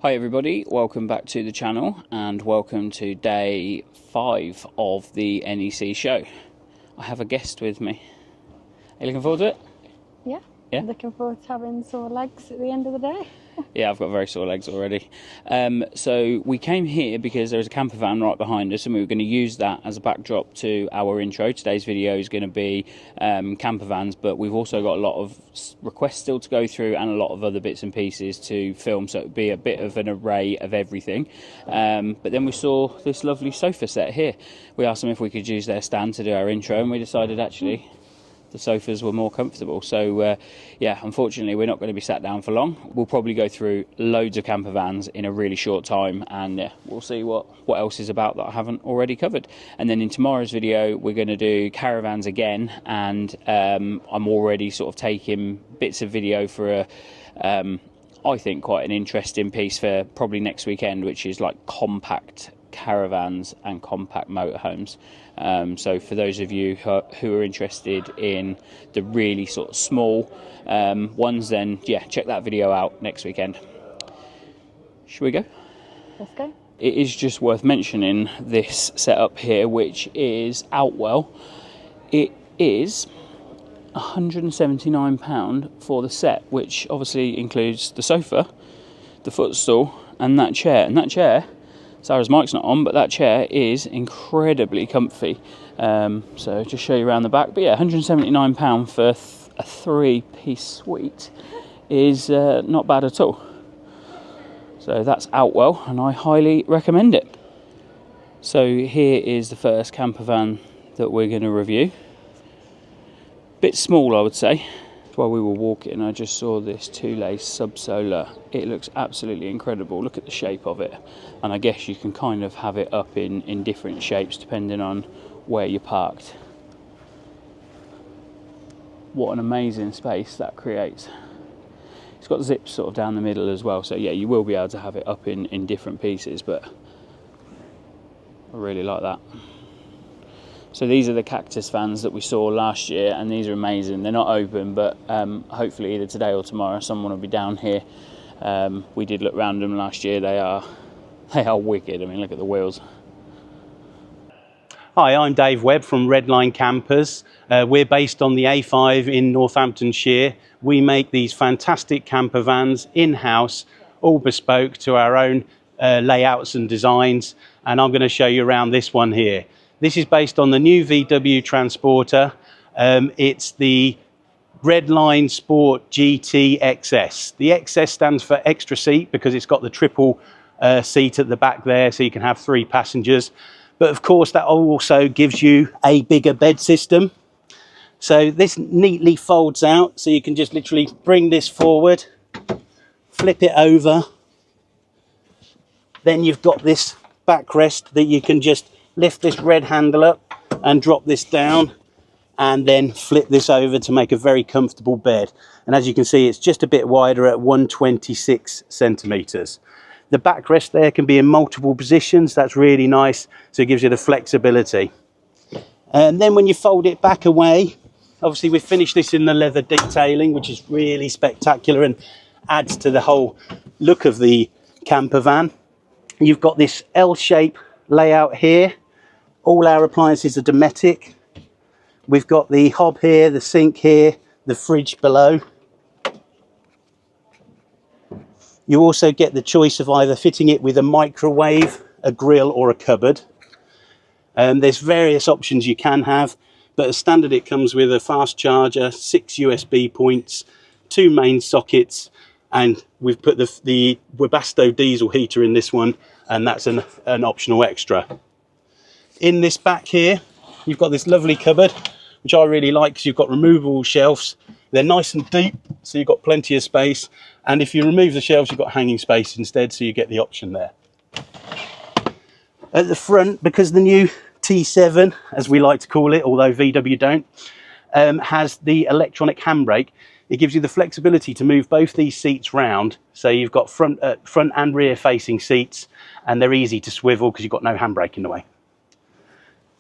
Hi everybody, welcome back to the channel and welcome to day 5 of the NEC show. I have a guest with me. Are you looking forward to it? Yeah, Yeah? looking forward to having sore legs at the end of the day. Yeah, I've got very sore legs already. So we came here because there's a camper van right behind us and we were going to use that as a backdrop to our intro. Today's video is going to be camper vans, but we've also got a lot of requests still to go through and a lot of other bits and pieces to film, so it would be a bit of an array of everything. But then we saw this lovely sofa set here. We asked them if we could use their stand to do our intro and we decided actually the sofas were more comfortable. So yeah, unfortunately we're not going to be sat down for long. We'll probably go through loads of camper vans in a really short time, and yeah, we'll see what else is about that I haven't already covered. And then in tomorrow's video we're going to do caravans again, and I'm already sort of taking bits of video for a I think quite an interesting piece for probably next weekend, which is like compact caravans and compact motorhomes. So for those of you who are interested in the really sort of small ones, then yeah, check that video out next weekend. Should we go? Let's go. It is just worth mentioning this setup here, which is Outwell. It is £179 for the set, which obviously includes the sofa, the footstool and that chair. And that chair, Sarah's mic's not on, but that chair is incredibly comfy. So just show you around the back. But yeah, £179 for a 3-piece suite is not bad at all. So that's Outwell, and I highly recommend it. So here is the first camper van that we're going to review. Bit small, I would say. While we were walking, I just saw this 2-lace sub-solar. It looks absolutely incredible. Look at the shape of it. And I guess you can kind of have it up in different shapes depending on where you're parked. What an amazing space that creates. It's got zips sort of down the middle as well. So yeah, you will be able to have it up in different pieces, but I really like that. So these are the cactus vans that we saw last year, and these are amazing. They're not open, but hopefully either today or tomorrow someone will be down here. We did look around them last year. They are wicked. I mean, look at the wheels. Hi, I'm Dave Webb from Redline Campers. We're based on the A5 in Northamptonshire. We make these fantastic camper vans in-house, all bespoke to our own layouts and designs. And I'm going to show you around this one here. This is based on the new VW Transporter. It's the Redline Sport GT XS. The XS stands for extra seat because it's got the triple seat at the back there, so you can have 3 passengers. But of course, that also gives you a bigger bed system. So this neatly folds out, so you can just literally bring this forward, flip it over. Then you've got this backrest that you can just lift this red handle up and drop this down, and then flip this over to make a very comfortable bed. And as you can see, it's just a bit wider at 126 centimeters. The backrest there can be in multiple positions. That's really nice, so it gives you the flexibility. And then when you fold it back away, obviously we've finished this in the leather detailing, which is really spectacular and adds to the whole look of the camper van. You've got this L-shape layout here. All our appliances are Dometic. We've got the hob here, the sink here, the fridge below. You also get the choice of either fitting it with a microwave, a grill or a cupboard. There's various options you can have, but as standard it comes with a fast charger, 6 USB points, 2 main sockets, and we've put the Webasto diesel heater in this one, and that's an optional extra. In this back here, you've got this lovely cupboard, which I really like because you've got removable shelves. They're nice and deep, so you've got plenty of space. And if you remove the shelves, you've got hanging space instead, so you get the option there. At the front, because the new T7, as we like to call it, although VW don't, has the electronic handbrake, it gives you the flexibility to move both these seats round. So you've got front and rear facing seats, and they're easy to swivel because you've got no handbrake in the way.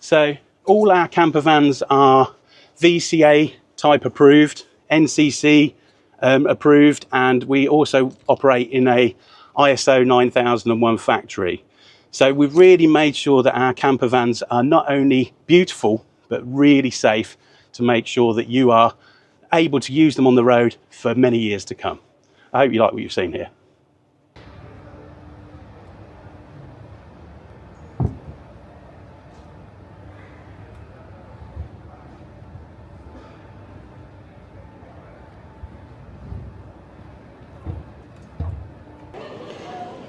So all our camper vans are VCA type approved, NCC approved, and we also operate in a ISO 9001 factory. So we've really made sure that our camper vans are not only beautiful, but really safe to make sure that you are able to use them on the road for many years to come. I hope you like what you've seen here.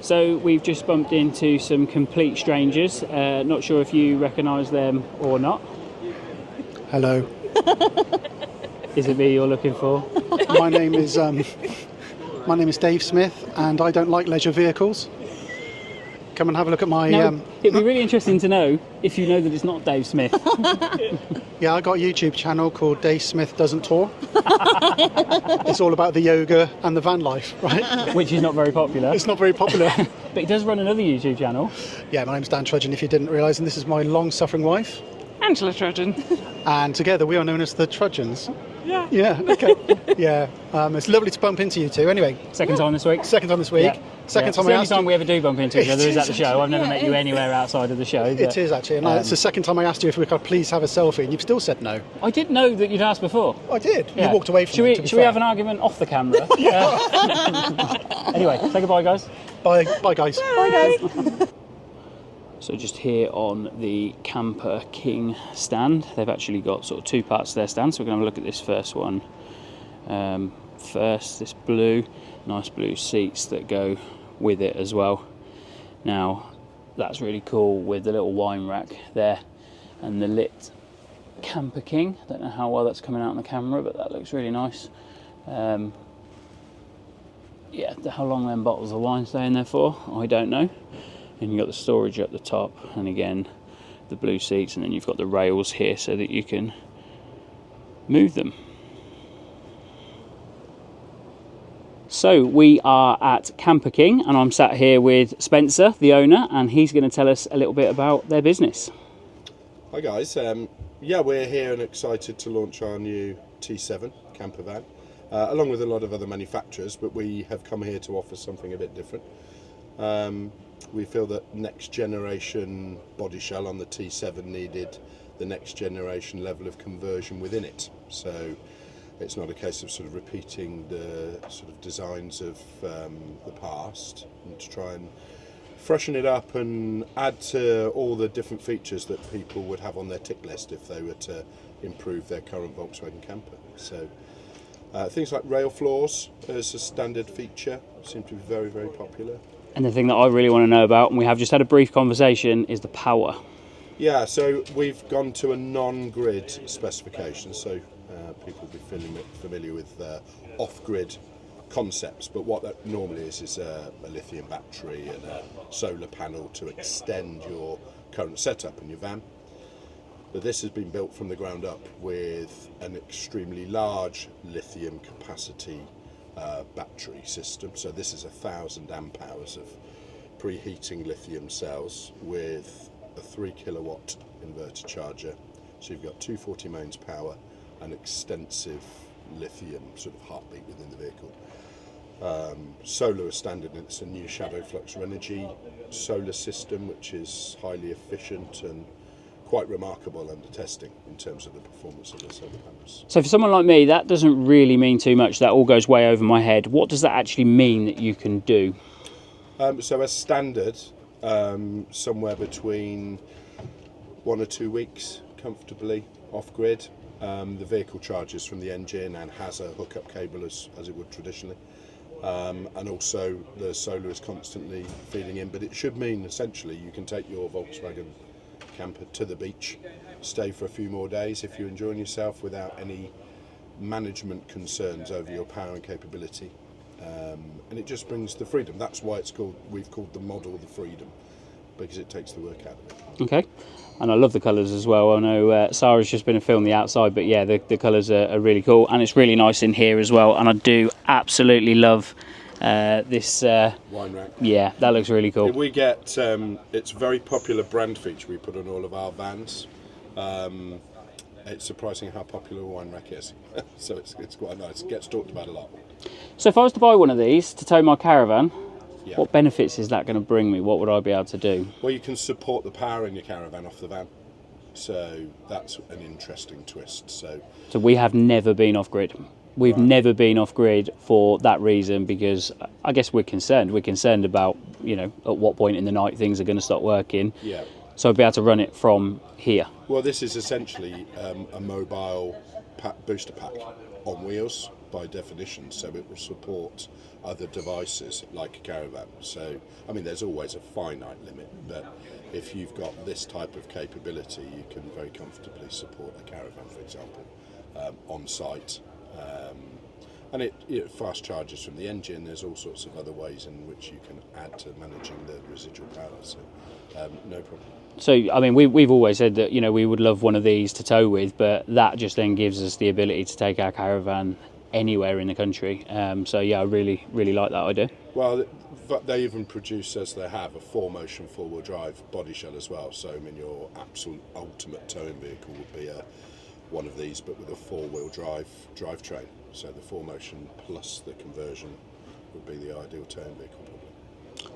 So we've just bumped into some complete strangers. Not sure if you recognise them or not. Hello. Is it me you're looking for? My name is Dave Smith, and I don't like leisure vehicles. Come and have a look at my. Now, it'd be really interesting to know if you know that it's not Dave Smith. Yeah, I got a YouTube channel called Dave Smith Doesn't Tour. It's all about the yoga and the van life, right? Which is not very popular. It's not very popular. But he does run another YouTube channel. Yeah, my name's Dan Trudgeon, if you didn't realise, and this is my long-suffering wife. Angela Trudgeon. And together we are known as the Trudgeons. Yeah. Yeah, okay. Yeah, it's lovely to bump into you two. Anyway, Second time this week. second time this week. Yeah. Second It's time the I only asked time you. we ever do bump into each other is at the show. I've never met you anywhere outside of the show. It but, is actually, and it's the second time I asked you if we could please have a selfie, and you've still said no. I did know that you'd asked before. I did. Yeah. You walked away from should it. we, to be should we fair. have an argument off the camera? Anyway, say goodbye, guys. Bye, guys. Bye, guys. So just here on the CamperKing stand, they've actually got sort of two parts to their stand. So we're going to have a look at this first one first. This blue, nice blue seats that go with it as well. Now that's really cool with the little wine rack there and the lit CamperKing. I don't know how well that's coming out on the camera, but that looks really nice. Yeah, how long them bottles of wine stay in there for, I don't know. And you've got the storage at the top, and again the blue seats, and then you've got the rails here so that you can move them. So we are at CamperKing, and I'm sat here with Spencer, the owner, and he's going to tell us a little bit about their business. Hi guys, yeah, we're here and excited to launch our new T7 campervan, along with a lot of other manufacturers, but we have come here to offer something a bit different. We feel that next generation body shell on the T7 needed the next generation level of conversion within it. So it's not a case of sort of repeating the sort of designs of the past, and to try and freshen it up and add to all the different features that people would have on their tick list if they were to improve their current Volkswagen camper. So things like rail floors as a standard feature seem to be very, very popular. And the thing that I really want to know about, and we have just had a brief conversation, is the power. Yeah, so we've gone to a non-grid specification, so people will be familiar with off-grid concepts, but what that normally is a lithium battery and a solar panel to extend your current setup in your van. But this has been built from the ground up with an extremely large lithium capacity battery system. So this is 1,000 amp hours of preheating lithium cells with a 3 kilowatt inverter charger. So you've got 240 mains power and extensive lithium sort of heartbeat within the vehicle. Solar is standard, and it's a new shadow flux energy solar system which is highly efficient and quite remarkable under testing in terms of the performance of the solar panels. So for someone like me, that doesn't really mean too much. That all goes way over my head. What does that actually mean that you can do? So as standard, somewhere between 1 or 2 weeks comfortably off-grid. The vehicle charges from the engine and has a hookup cable as it would traditionally. And also the solar is constantly feeding in, but it should mean essentially you can take your Volkswagen camper to the beach, stay for a few more days if you're enjoying yourself without any management concerns over your power and capability. And it just brings the freedom. That's why we've called the model the Freedom, because it takes the work out of it. Okay. And I love the colours as well. I know Sara's just been to film the outside, but yeah, the colours are really cool, and it's really nice in here as well. And I do absolutely love this wine rack. Yeah, that looks really cool. We get it's a very popular brand feature we put on all of our vans. It's surprising how popular a wine rack is. So it's quite nice. It gets talked about a lot. So if I was to buy one of these to tow my Caravan, Yeah. What benefits is that going to bring me? What would I be able to do? Well, you can support the power in your caravan off the van. So that's an interesting twist. So we have never been off grid. We've never been off grid for that reason, because I guess we're concerned. We're concerned about, you know, at what point in the night things are going to stop working. yeah. So I'd be able to run it from here. Well, this is essentially a mobile booster pack on wheels by definition, so it will support other devices like a caravan. So, I mean, there's always a finite limit, but if you've got this type of capability, you can very comfortably support a caravan, for example, on site. And it fast charges from the engine. There's all sorts of other ways in which you can add to managing the residual power, so no problem. So, I mean, we've always said that, you know, we would love one of these to tow with, but that just then gives us the ability to take our caravan anywhere in the country. So, yeah, I really, really like that idea. Well, they even produce, as they have, a 4-motion 4-wheel drive body shell as well. So, I mean, your absolute ultimate towing vehicle would be one of these, but with a 4-wheel drivetrain. So the 4-motion plus the conversion would be the ideal towing vehicle, probably.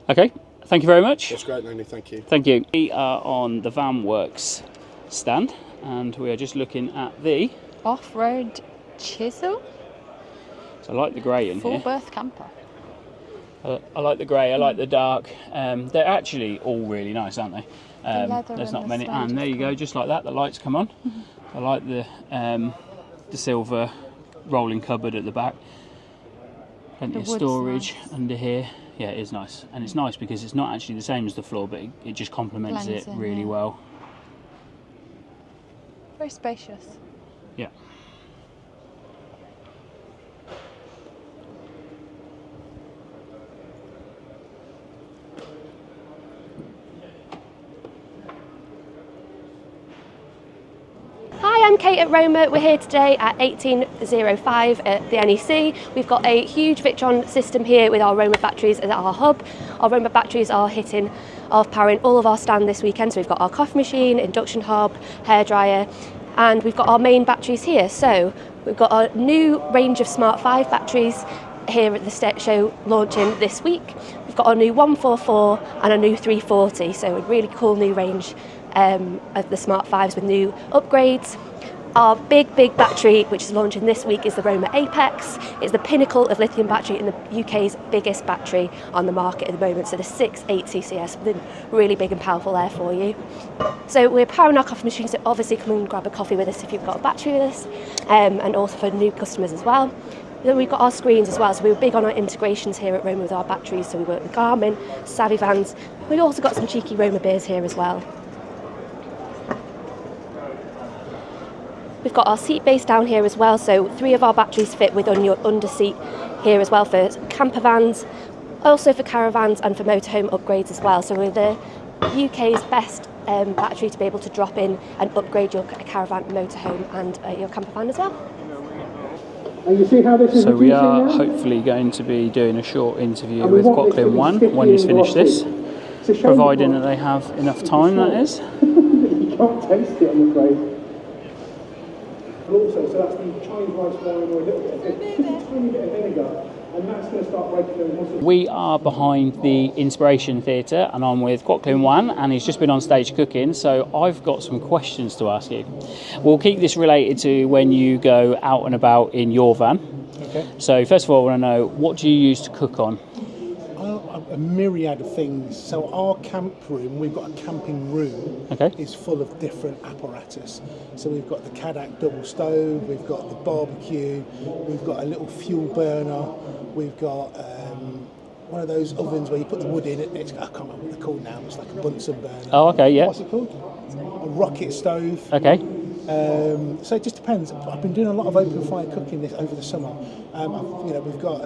Okay, thank you very much. That's great, Laney, thank you. Thank you. We are on the VanWorks stand, and we are just looking at the... Off-road chisel, So I like the grey in full here. berth camper. I like the grey, I like the dark. They're actually all really nice, aren't they? leather There's and not the many. slide And there you go, just like that, the lights come on. I like the silver rolling cupboard at the back. Plenty The of wood's storage nice. under here. Yeah, it is nice. And it's nice because it's not actually the same as the floor, but it just complements Blends it in, really yeah. well. Very spacious. Yeah. Hi, I'm Kate at Roma. We're here today at 1805 at the NEC. We've got a huge Victron system here with our Roma batteries at our hub. Our Roma batteries are powering all of our stand this weekend. So we've got our coffee machine, induction hob, hairdryer, and we've got our main batteries here. So we've got a new range of Smart 5 batteries here at the show launching this week. We've got our new 144 and a new 340, so a really cool new range of the Smart 5s with new upgrades. Our big battery, which is launching this week, is the Roma Apex. It's the pinnacle of lithium battery and the UK's biggest battery on the market at the moment. So the 6.8 CCS, something really big and powerful there for you. So we're powering our coffee machine, so obviously come and grab a coffee with us if you've got a battery with us, and also for new customers as well. Then we've got our screens as well, so we were big on our integrations here at Roma with our batteries, so we work with Garmin, Savvy Vans. We've also got some cheeky Roma beers here as well. We've got our seat base down here as well, so 3 of our batteries fit with on your under seat here as well for camper vans, also for caravans and for motorhome upgrades as well. So we're the UK's best battery to be able to drop in and upgrade your caravan, motorhome and your camper van as well. So we are hopefully going to be doing a short interview with Kwoklyn 1 when he's finished this, providing that they have enough time, that is. You can't taste it, I'm afraid. Also, so that's the Chinese rice wine or a little bit of it, just a tiny bit of vinegar, and that's going to start breaking those muscles. We are behind the Inspiration Theatre, and I'm with Kwoklyn 1, and he's just been on stage cooking, so I've got some questions to ask you. We'll keep this related to when you go out and about in your van. Okay. So first of all, I want to know, what do you use to cook on? A myriad of things. So our camp room, we've got a camping room, Okay. is full of different apparatus. So we've got the KARTT double stove, we've got the barbecue, we've got a little fuel burner, we've got one of those ovens where you put the wood in. I can't remember what they're called now. It's like a Bunsen burner. Oh, okay, yeah. What's it called? A rocket stove. Okay. So it just depends. I've been doing a lot of open fire cooking this over the summer. We've got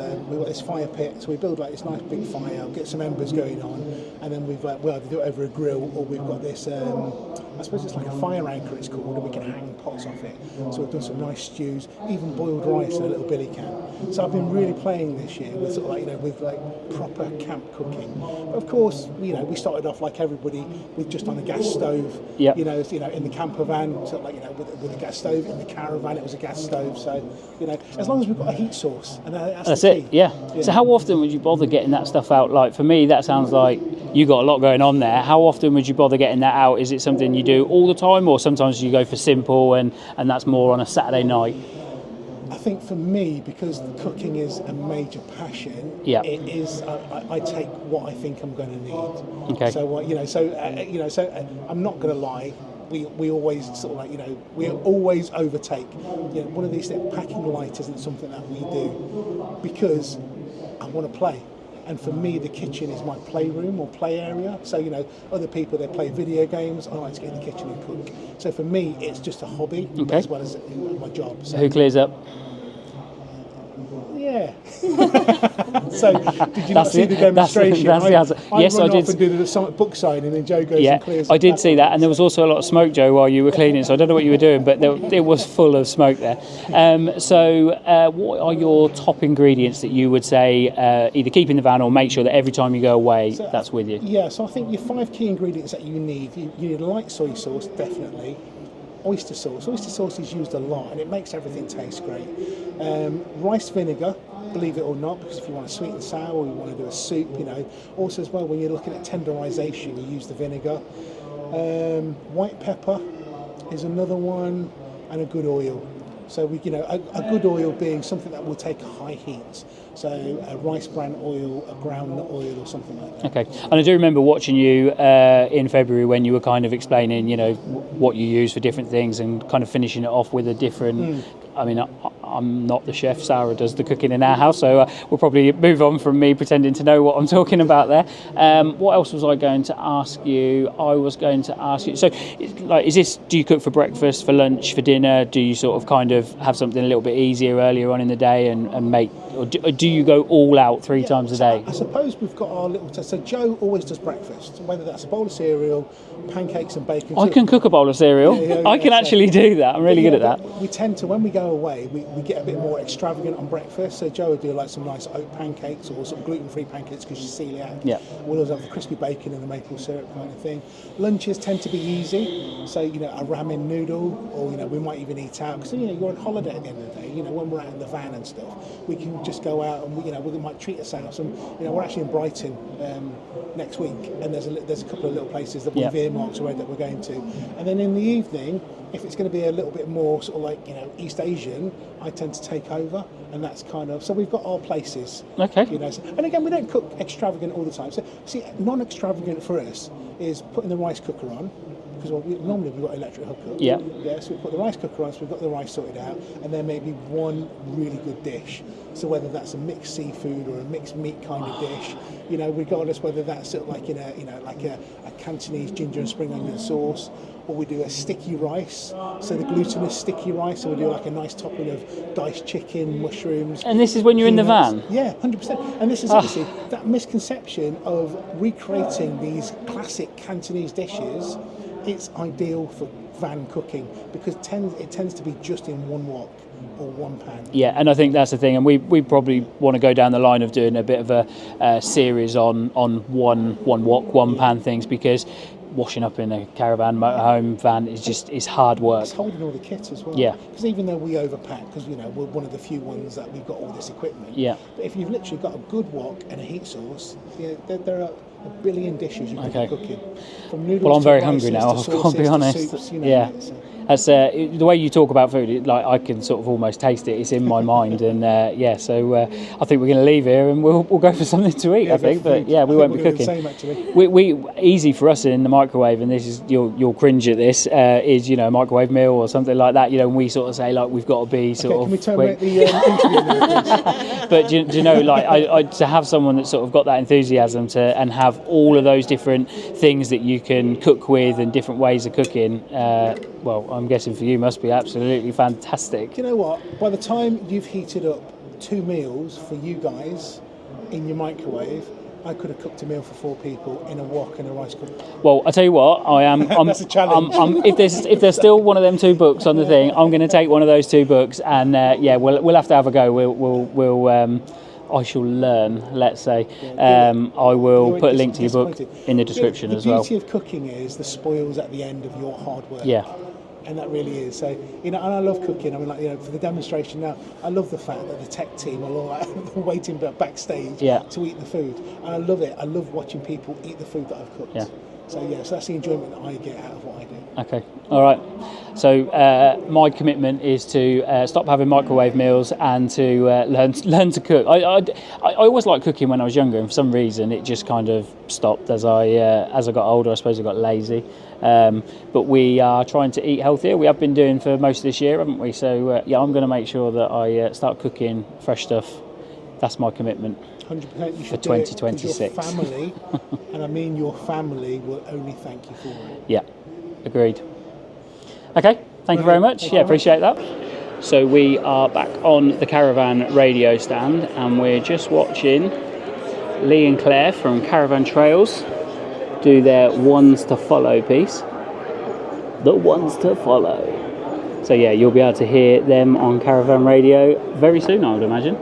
this fire pit, so we build like this nice big fire, get some embers going on, and then we either do it over a grill or we've got this. I suppose it's like a fire anchor, it's called, and we can hang pots off it. So we've done some nice stews, even boiled rice in a little billy can. So I've been really playing this year with sort of like, with like proper camp cooking. But of course, we started off like everybody with just on a gas stove. Yep. In the camper van, sort of like with a gas stove. In the Caravan, it was a gas stove. So, you know, as long as we've got a heat source, and that's it. key. Yeah. So how often would you bother getting that stuff out? Like for me, that sounds like you got a lot going on there. How often would you bother getting that out? Is it something you do all the time, or sometimes you go for simple and that's more on a Saturday night? I think for me, because cooking is a major passion, Yeah. it is. I take what I think I'm going to need. Okay. So I'm not going to lie. We always sort of like, you know, we always overtake. You know, one of these things, packing light isn't something that we do because I want to play. And for me, the kitchen is my playroom or play area. So, you know, other people, they play video games. I like to get in the kitchen and cook. So for me, it's just a hobby as well as my job. So, Who clears up? yeah. So, did you not see the demonstration? That's the answer. Yes, I I did. Off and do the Summit book signing, and Joe goes and clears. I did see that, and there was also a lot of smoke, Joe, while you were cleaning. So I don't know what you were doing, but it was full of smoke there. What are your top ingredients that you would say either keep in the van or make sure that every time you go away, that's with you? Yeah. So I think your 5 key ingredients that you need. You need a light soy sauce, definitely. Oyster sauce. Oyster sauce is used a lot, and it makes everything taste great. Rice vinegar, believe it or not, because if you want a sweet and sour, or you want to do a soup, you know. Also as well, when you're looking at tenderization, you use the vinegar. White pepper is another one, and a good oil. So a good oil being something that will take a high heat. So a rice bran oil, a groundnut oil, or something like that. Okay, and I do remember watching you in February when you were kind of explaining, you know, what you use for different things and kind of finishing it off with a different. I mean, I'm not the chef. Sara does the cooking in our house, so we'll probably move on from me pretending to know what I'm talking about there. What else was I going to ask you? I was going to ask you. So, is this? Do you cook for breakfast, for lunch, for dinner? Do you sort of kind of have something a little bit easier earlier on in the day and make? Or do you go all out 3 times a day? I suppose we've got our little test. So Joe always does breakfast, whether that's a bowl of cereal, pancakes and bacon. I can cook a bowl of cereal. I can actually do that. I'm really good at that. We tend to, when we go away, we get a bit more extravagant on breakfast. So Joe will do like some nice oat pancakes or some gluten-free pancakes because she's celiac. Yeah. We'll always have the crispy bacon and the maple syrup kind of thing. Lunches tend to be easy. So, you know, a ramen noodle, or, you know, we might even eat out because, you know, you're on holiday at the end of the day. You know, when we're out in the van and stuff, we can just go out and, we might treat ourselves. And, you know, we're actually in Brighton next week, and there's a couple of little places that we've earmarked already that we're going to. And then in the evening, if it's going to be a little bit more sort of like, you know, East Asian, I tend to take over, and that's kind of, so we've got our places. Okay. You know, and again, we don't cook extravagant all the time. So, see, non-extravagant for us is putting the rice cooker on, because normally we've got electric hookup. Yeah. Yeah, so we put the rice cooker on, so we've got the rice sorted out, and then maybe one really good dish. So whether that's a mixed seafood or a mixed meat kind of dish, you know, regardless whether that's sort of like a Cantonese ginger and spring onion sauce, or we do a sticky rice, so the glutinous sticky rice, so we do like a nice topping of diced chicken, mushrooms. And this is when you're in the van? Yeah, 100%. And this is obviously that misconception of recreating these classic Cantonese dishes. It's ideal for van cooking because it tends to be just in one wok or one pan. Yeah, and I think that's the thing, and we probably want to go down the line of doing a bit of a series on one wok, one pan things, because washing up in a caravan, motorhome, van is hard work. It's holding all the kit as well. Yeah. Because even though we overpack, because, you know, we're one of the few ones that we've got all this equipment. Yeah. But if you've literally got a good wok and a heat source, you know, there are a billion dishes you can be cooking. From noodles, well, I'm very to hungry now. sauces, I've got to be honest. Soups, That's the way you talk about food. Like I can sort of almost taste it. It's in my mind, and So I think we're going to leave here and we'll go for something to eat. I think, but we won't be cooking. Same, actually. We easy for us in the microwave, and this is you'll cringe at this. Is a microwave meal or something like that. And we sort of say like we've got to be sort of. Can we terminate the interview now, But do you know, like I to have someone that's sort of got that enthusiasm and have all of those different things that you can cook with and different ways of cooking. Well, I'm guessing for you must be absolutely fantastic. Do you know what? By the time you've heated up 2 meals for you guys in your microwave, I could have cooked a meal for 4 people in a wok and a rice cooker. Well, I tell you what, I'm that's a challenge. If there's still one of them 2 books on the thing, I'm going to take one of those 2 books, and we'll have to have a go. We'll I shall learn, let's say. I will put a link to your book in the description as well. The beauty of cooking is the spoils at the end of your hard work. Yeah. And that really is. So, and I love cooking. I mean, for the demonstration now, I love the fact that the tech team are all waiting backstage to eat the food. And I love it. I love watching people eat the food that I've cooked. Yeah. So that's the enjoyment that I get out of what I do. Okay, all right. So my commitment is to stop having microwave meals and to learn to cook. I always liked cooking when I was younger, and for some reason it just kind of stopped as I got older. I suppose I got lazy. But we are trying to eat healthier. We have been doing for most of this year, haven't we? So I'm going to make sure that I start cooking fresh stuff. That's my commitment. 100% you should for do it, 2026. your family, and I mean your family, will only thank you for it. Yeah, agreed. Okay, thank you very much. Yeah, appreciate that. So we are back on the Caravan radio stand, and we're just watching Lee and Claire from Caravan Trails do their ones to follow piece. The ones to follow. So yeah, you'll be able to hear them on Caravan radio very soon, I would imagine.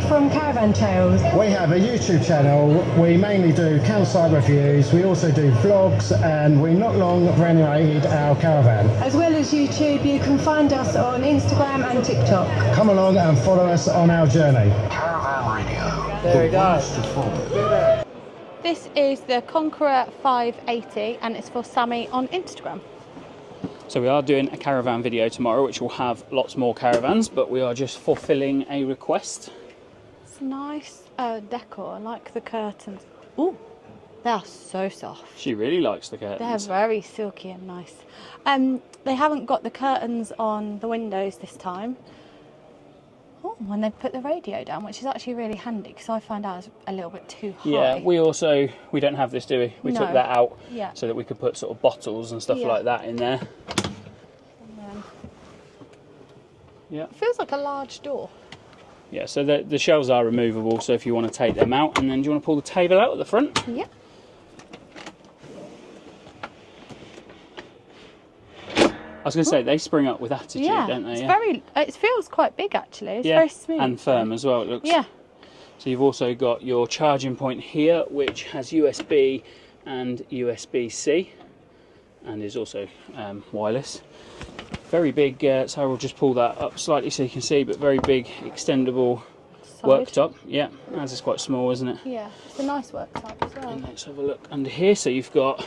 From Caravan Trails. We have a YouTube channel. We mainly do campsite reviews. We also do vlogs, and we not long renovated our caravan. As well as YouTube, you can find us on Instagram and TikTok. Come along and follow us on our journey. Caravan Radio. There we go. This is the Conqueror 580 and it's for Sammy on Instagram. So we are doing a caravan video tomorrow, which will have lots more caravans, but we are just fulfilling a request. Nice decor. I like the curtains. Ooh, they're so soft. She really likes the curtains. They're very silky and nice. They haven't got the curtains on the windows this time. Oh, when they put the radio down, which is actually really handy because I find out it's a little bit too high. Yeah, we don't have this, do we? We took that out so that we could put sort of bottles and stuff like that in there. Yeah. It feels like a large door. Yeah, so the shelves are removable, so if you want to take them out, and then do you want to pull the table out at the front? Yeah. I was going to say, they spring up with attitude, don't they? It feels quite big actually, it's very smooth. And firm as well, it looks. Yeah. So you've also got your charging point here, which has USB and USB-C, and is also wireless. Very big, so we'll just pull that up slightly so you can see, but very big extendable worktop. Yeah, as it's quite small, isn't it? Yeah, it's a nice worktop as well. And let's have a look under here. So you've got,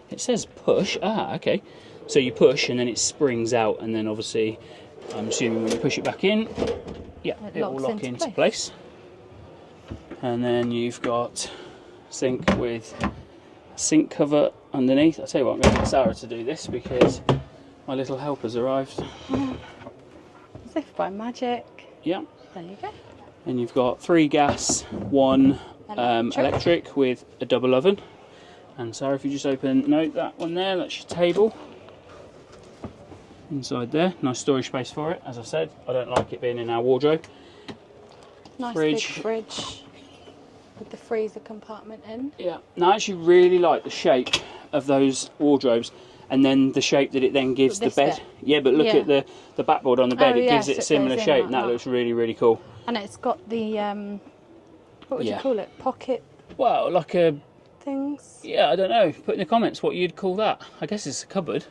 it says push. Ah, okay. So you push and then it springs out, and then obviously, I'm assuming when you push it back in, yeah, it will lock into place. And then you've got sink with sink cover underneath. I'll tell you what, I'm going to get Sarah to do this because my little helper's arrived. As if by magic. Yeah. There you go. And you've got 3 gas, 1 electric with a double oven. And Sarah, if you just open, that one there, that's your table. Inside there, nice storage space for it. As I said, I don't like it being in our wardrobe. Nice big fridge with the freezer compartment in. Yeah. Now I actually really like the shape of those wardrobes. And then the shape that it then gives the bed. Yeah, but look at the backboard on the bed. It gives it a similar shape, and that looks really, really cool. And it's got the, what would you call it? Pocket? Well, like a... things? Yeah, I don't know. Put in the comments what you'd call that. I guess it's a cupboard.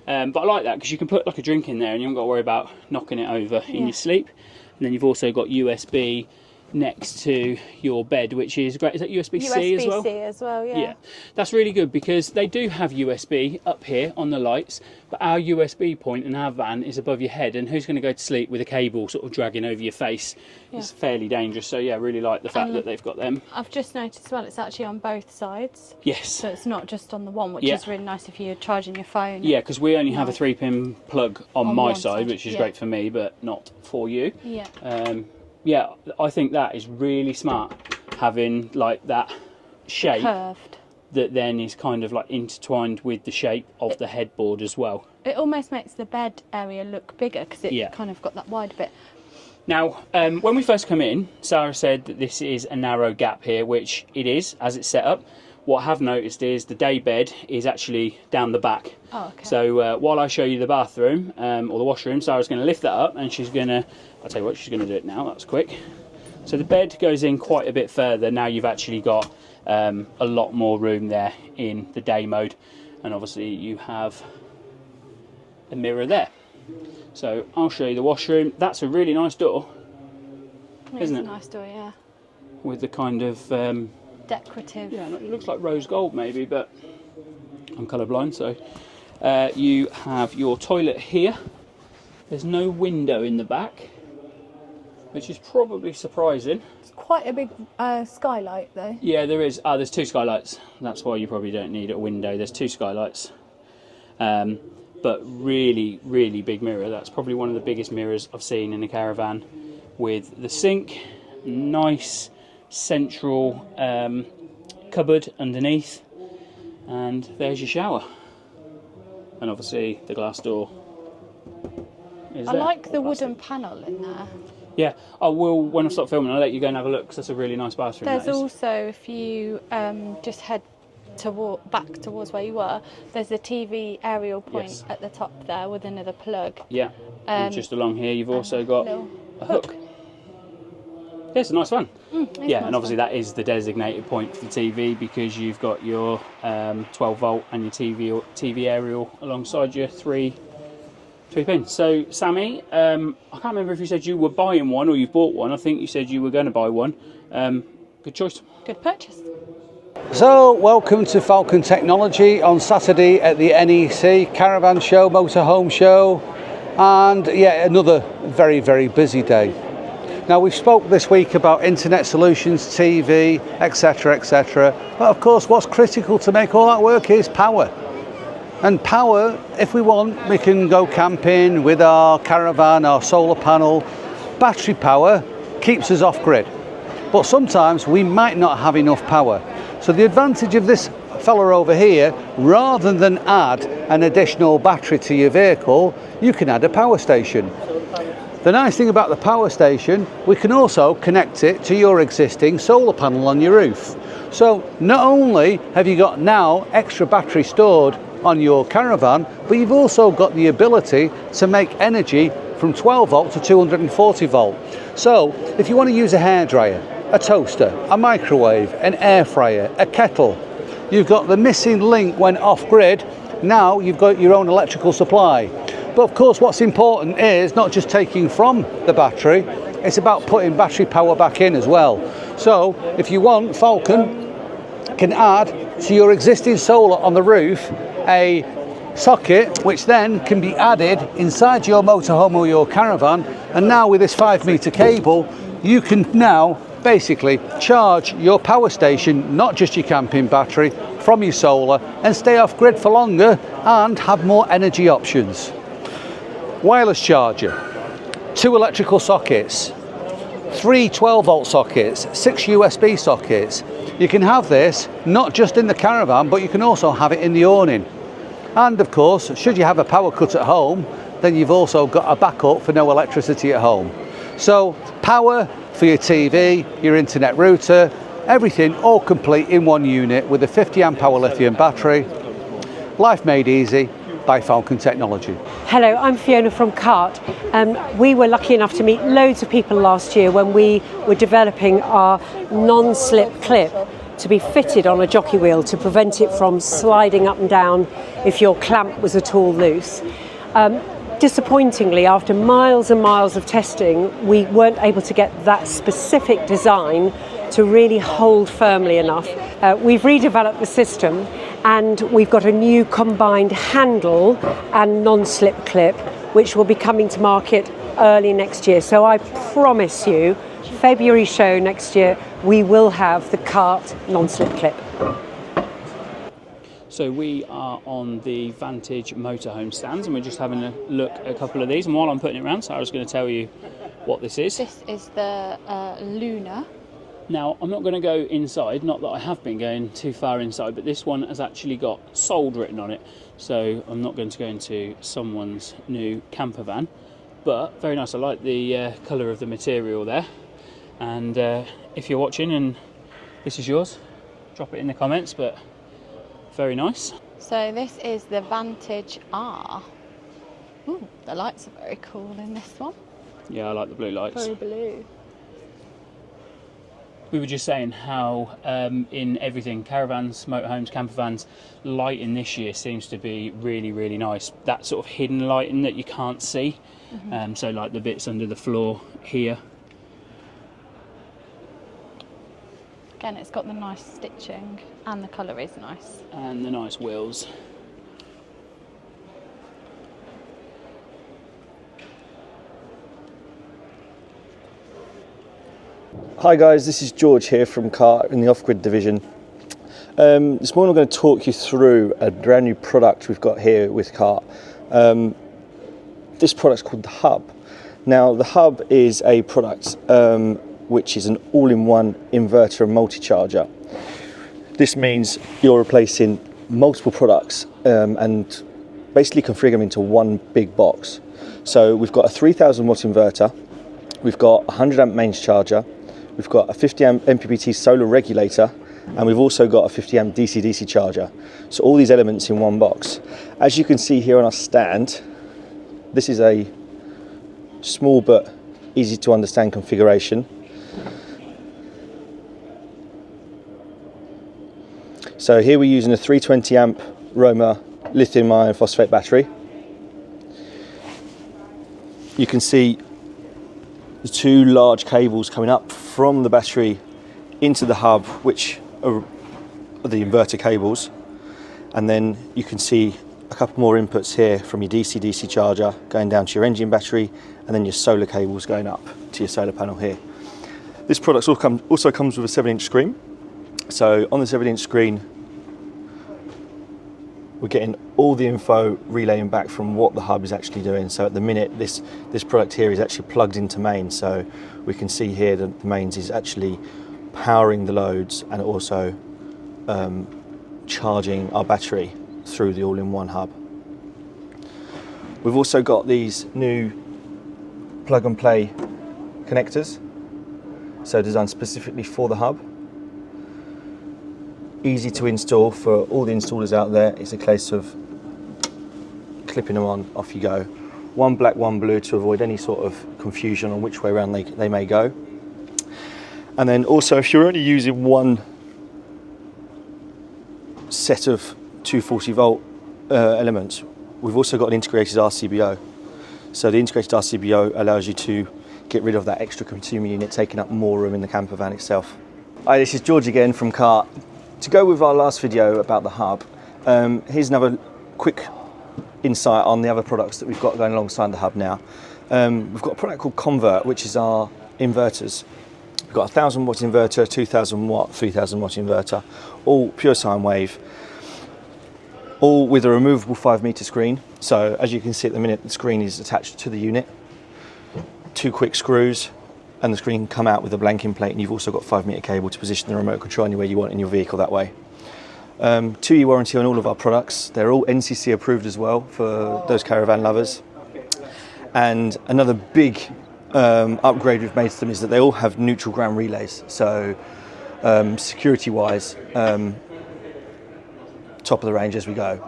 But I like that because you can put like a drink in there and you haven't got to worry about knocking it over in your sleep. And then you've also got USB next to your bed, which is great. Is that USB-C as well? USB-C as well, yeah. Yeah, that's really good because they do have USB up here on the lights, but our USB point in our van is above your head, and who's going to go to sleep with a cable sort of dragging over your face? It's fairly dangerous. So yeah, really like the fact that they've got them. I've just noticed as well, it's actually on both sides. Yes. So it's not just on the one, which is really nice if you're charging your phone. Yeah, because we only have a 3-pin plug on my side, which is great for me, but not for you. Yeah. Yeah, I think that is really smart, having like that shape curved that then is kind of like intertwined with the shape of the headboard as well. It almost makes the bed area look bigger because it kind of got that wide bit. Now, when we first come in, Sarah said that this is a narrow gap here, which it is as it's set up. What I have noticed is the day bed is actually down the back. Oh, okay. So while I show you the bathroom or the washroom, Sarah's going to lift that up and she's going to, I'll tell you what, she's going to do it now, that's quick. So the bed goes in quite a bit further. Now you've actually got a lot more room there in the day mode. and obviously you have a mirror there. So I'll show you the washroom. That's a really nice door, isn't it? It's a nice door, yeah. With the kind of Decorative. yeah, it looks like rose gold maybe, but I'm colourblind. So you have your toilet here. There's no window in the back, which is probably surprising. It's quite a big skylight though. Yeah, there is. There's 2 skylights. That's why you probably don't need a window. There's 2 skylights. But really, really big mirror. That's probably one of the biggest mirrors I've seen in a caravan, with the sink, nice central cupboard underneath, and there's your shower. And obviously the glass door is I there. like the wooden panel in there. Yeah, I will, when I stop filming, I'll let you go and have a look, because that's a really nice bathroom. There's also, if you just head back towards where you were, there's a TV aerial point at the top there with another plug. Yeah, and just along here you've also got a hook. Yeah, it's a nice one. Yeah, and obviously that is the designated point for the TV, because you've got your 12 volt and your TV aerial alongside your 3 pins. So Sammy, I can't remember if you said you were buying one or you bought one. I think you said you were going to buy one. Good choice. Good purchase. So, welcome to Falcon Technology on Saturday at the NEC Caravan Show, Motorhome Show, and yeah, another very, very busy day. Now, we've spoke this week about internet solutions, TV, etc, etc, but of course what's critical to make all that work is power. And power, if we want, we can go camping with our caravan, our solar panel. Battery power keeps us off grid, but sometimes we might not have enough power. So the advantage of this fella over here, rather than add an additional battery to your vehicle, you can add a power station. The nice thing about the power station, we can also connect it to your existing solar panel on your roof. So not only have you got now extra battery stored on your caravan, but you've also got the ability to make energy from 12 volt to 240 volt. So if you want to use a hairdryer, a toaster, a microwave, an air fryer, a kettle, you've got the missing link when off grid. Now you've got your own electrical supply. But of course what's important is not just taking from the battery, it's about putting battery power back in as well. So if you want, Falcon can add to your existing solar on the roof a socket which then can be added inside your motorhome or your caravan, and now with this 5-meter cable you can now basically charge your power station, not just your camping battery, from your solar, and stay off grid for longer and have more energy options. Wireless charger, 2 electrical sockets, 3 12 volt sockets, 6 USB sockets. You can have this not just in the caravan, but you can also have it in the awning. And of course, should you have a power cut at home, then you've also got a backup for no electricity at home. So power for your TV, your internet router, everything all complete in one unit with a 50 amp hour lithium battery. Life made easy by Falcon Technology. Hello, I'm Fiona from KARTT. We were lucky enough to meet loads of people last year when we were developing our non-slip clip to be fitted on a jockey wheel to prevent it from sliding up and down if your clamp was at all loose. Disappointingly, after miles and miles of testing, we weren't able to get that specific design to really hold firmly enough. We've redeveloped the system, and we've got a new combined handle and non-slip clip, which will be coming to market early next year. So I promise you, February show next year, we will have the KARTT non-slip clip. So we are on the Vantage motorhome stands, and we're just having a look at a couple of these. And while I'm putting it around, Sara's going to tell you what this is. This is the Luna. Now, I'm not going to go inside, not that I have been going too far inside, but this one has actually got sold written on it. So I'm not going to go into someone's new camper van, but very nice. I like the colour of the material there. And if you're watching and this is yours, drop it in the comments, but very nice. So this is the Vantage R. Ooh, the lights are very cool in this one. Yeah, I like the blue lights. Very blue. we were just saying how in everything, caravans, motorhomes, campervans, lighting this year seems to be really, really nice. That sort of hidden lighting that you can't see. So like the bits under the floor here. Again, it's got the nice stitching and the colour is nice. And the nice wheels. Hi guys, this is George here from KARTT in the off-grid division. This morning I'm going to talk you through a brand new product we've got here with KARTT. This product's called the Hub. Now the Hub is a product which is an all-in-one inverter and multi-charger. This means you're replacing multiple products and basically configure them into one big box. So we've got a 3000 watt inverter, we've got a 100 amp mains charger, we've got a 50 amp MPPT solar regulator, and we've also got a 50 amp DC-DC charger. So all these elements in one box. As you can see here on our stand, this is a small but easy to understand configuration. So here we're using a 320 amp Roma lithium iron phosphate battery. You can see the two large cables coming up from the battery into the hub, which are the inverter cables, and then you can see a couple more inputs here from your DC-DC charger going down to your engine battery, and then your solar cables going up to your solar panel here. This product also comes with a 7-inch screen. So on the 7-inch screen we're getting all the info relaying back from what the hub is actually doing. So at the minute this product here is actually plugged into mains, so we can see here that the mains is actually powering the loads and also charging our battery through the all-in-one hub. We've also got these new plug and play connectors, so designed specifically for the hub. Easy to install for all the installers out there. It's a case of clipping them on, off you go. One black, one blue to avoid any sort of confusion on which way around they may go. And then also, if you're only using one set of 240 volt elements, we've also got an integrated RCBO. So the integrated RCBO allows you to get rid of that extra consumer unit taking up more room in the camper van itself. Hi, this is George again from KARTT. To go with our last video about the hub, here's another quick insight on the other products that we've got going alongside the hub now. We've got a product called Convert, which is our inverters. We've got a 1000 watt inverter, 2000 watt, 3000 watt inverter, all pure sine wave, all with a removable 5 meter screen. So as you can see at the minute, the screen is attached to the unit. 2 quick screws, and the screen can come out with a blanking plate, and you've also got 5 meter cable to position the remote control anywhere you want in your vehicle that way. 2-year warranty on all of our products. They're all NCC approved as well for those caravan lovers. And another big upgrade we've made to them is that they all have neutral ground relays. So security wise, top of the range as we go.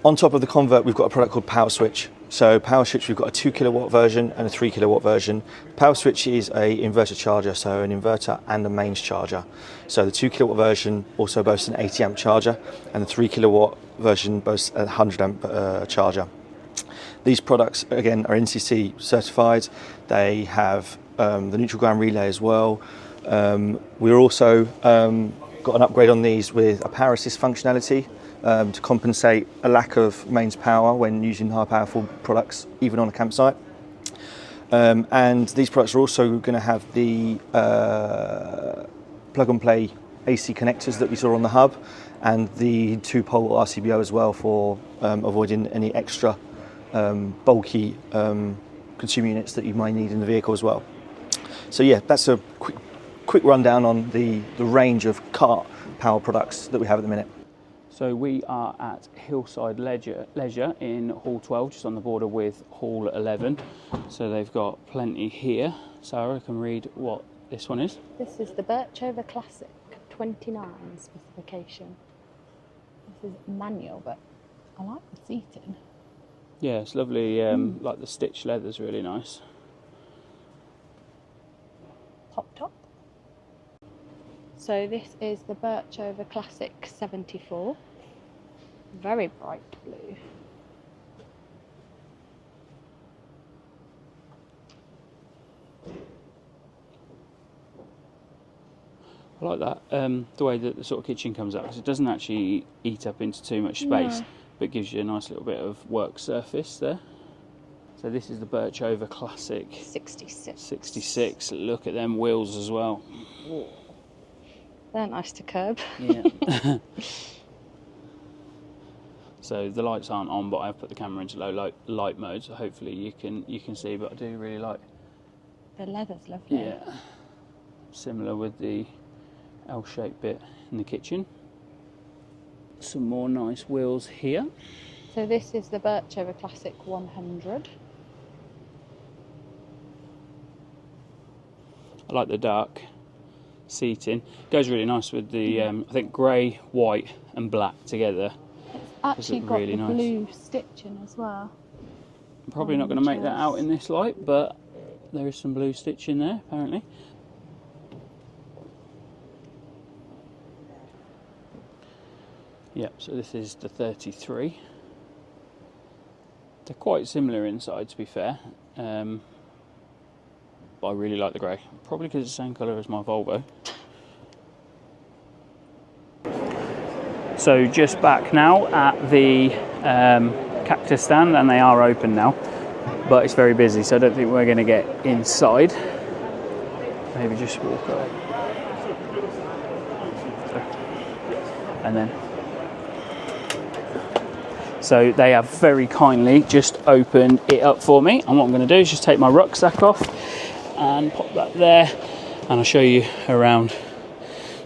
On top of the Convert, we've got a product called Power Switch. So Power Switch, we've got a 2 kilowatt version and a 3 kilowatt version. Power Switch is a inverter charger, so an inverter and a mains charger. So the 2 kilowatt version also boasts an 80 amp charger, and the 3 kilowatt version boasts a 100 amp charger. These products, again, are NCC certified. They have the neutral ground relay as well. We're also got an upgrade on these with a power assist functionality, to compensate a lack of mains power when using high powerful products, even on a campsite. And these products are also going to have the plug and play AC connectors that we saw on the hub, and the 2-pole RCBO as well for avoiding any extra bulky consumer units that you might need in the vehicle as well. So yeah, that's a quick rundown on the range of KARTT power products that we have at the minute. So we are at Hillside Leisure in Hall 12, just on the border with Hall 11. So they've got plenty here. Sarah can read what this one is. This is the Birchover Classic 29 specification. This is manual, but I like the seating. Yeah, it's lovely. Like the stitched leather's really nice. Top. So this is the Birch Over Classic 74. Very bright blue. I like that, the way that the sort of kitchen comes out, because it doesn't actually eat up into too much space, but gives you a nice little bit of work surface there. So this is the Birch Over Classic 66. 66. Look at them wheels as well. Ooh. They're nice to curb. Yeah. So the lights aren't on, but I've put the camera into low light mode, so hopefully you can see. But I do really like the leather's lovely. Yeah. Similar with the L-shaped bit in the kitchen. Some more nice wheels here. So this is the Birch Over Classic 100. I like the dark seating. Goes really nice with the I think grey, white and black together. It's actually got really the nice blue stitching as well. I'm probably not going to make that out in this light, but there is some blue stitching there apparently. Yep, so this is the 33. They're quite similar inside, to be fair, but I really like the grey, probably because it's the same colour as my Volvo. So just back now at the cactus stand, and they are open now, but it's very busy, so I don't think we're going to get inside. Maybe just walk up. And then so they have very kindly just opened it up for me, and what I'm going to do is just take my rucksack off and pop that there, and I'll show you around.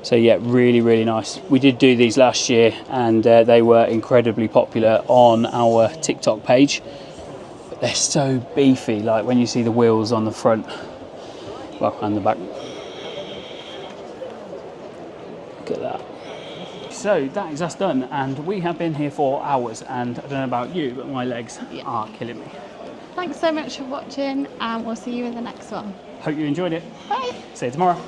So yeah, really nice. We did do these last year, and they were incredibly popular on our TikTok page. But they're so beefy, like when you see the wheels on the front, well, and the back. Look at that. So that is us done, and we have been here for hours, and I don't know about you, but my legs are killing me. Thanks so much for watching, and we'll see you in the next one. Hope you enjoyed it. Bye. See you tomorrow.